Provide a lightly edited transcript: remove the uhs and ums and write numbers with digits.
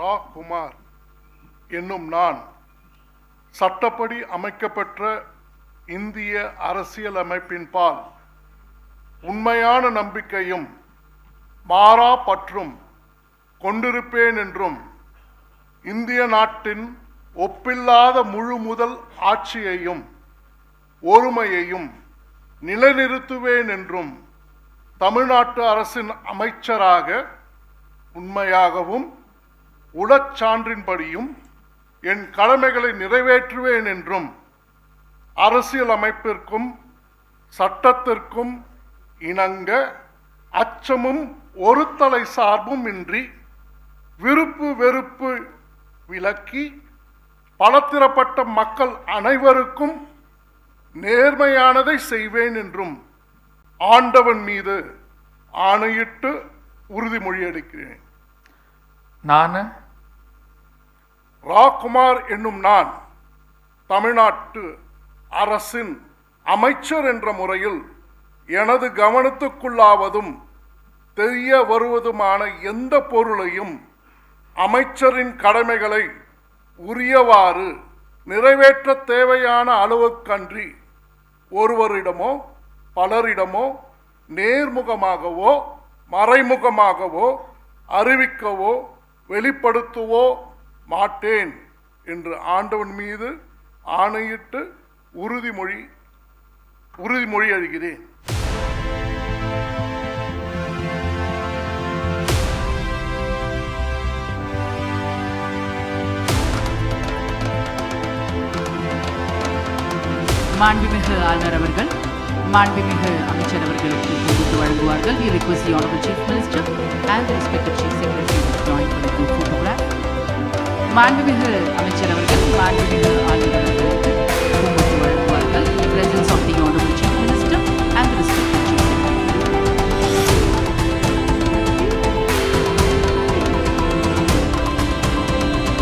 ரா. குமார் என்னும் நான் சட்டப்படி அமைக்கப்பெற்ற இந்திய அரசியலமைப்பின் பால் உண்மையான நம்பிக்கையும் மாறா பற்றும் கொண்டிருப்பேன் என்றும் இந்திய நாட்டின் ஒப்பில்லாத முழு முதல் ஆட்சியையும் ஒருமையையும் நிலைநிறுத்துவேன் என்றும் தமிழ்நாட்டு அரசின் அமைச்சராக உண்மையாகவும் உடற்சான்றின்படியும் என் கடமைகளை நிறைவேற்றுவேன் என்றும் அரசியலமைப்பிற்கும் சட்டத்திற்கும் இணங்க அச்சமும் ஒரு தலை சார்பும் இன்றி விருப்பு வெறுப்பு விலக்கி பலதரப்பட்ட மக்கள் அனைவருக்கும் நேர்மையானதை செய்வேன் என்றும் ஆண்டவன் மீது ஆணையிட்டு உறுதிமொழி அளிக்கிறேன். நான் ரா. குமார் என்னும் நான் தமிழ்நாட்டு அரசின் அமைச்சர் என்ற முறையில் எனது கவனத்துக்குள்ளாவதும் தெரிய வருவதுமான எந்த பொருளையும் அமைச்சரின் கடமைகளை உரியவாறு நிறைவேற்ற தேவையான அளவுக்கன்றி ஒருவரிடமோ பலரிடமோ நேர்முகமாகவோ மறைமுகமாகவோ அறிவிக்கவோ வெளிப்படுத்தவோ மாட்டேன் என்று ஆண்டவன் மீது ஆணையிட்டு உறுதிமொழி அளிக்கிறேன். மாண்புமிகு ஆளுநர் அவர்கள் மாண்புமிகு அமைச்சர் அவர்களுக்கு தொகுத்து வழங்குவார்கள். We request the Honorable Chief Minister and the respected Chief Secretary to join for the group photograph. மாண்புமிகு அமைச்சர் அவர்கள் மாண்புமிகு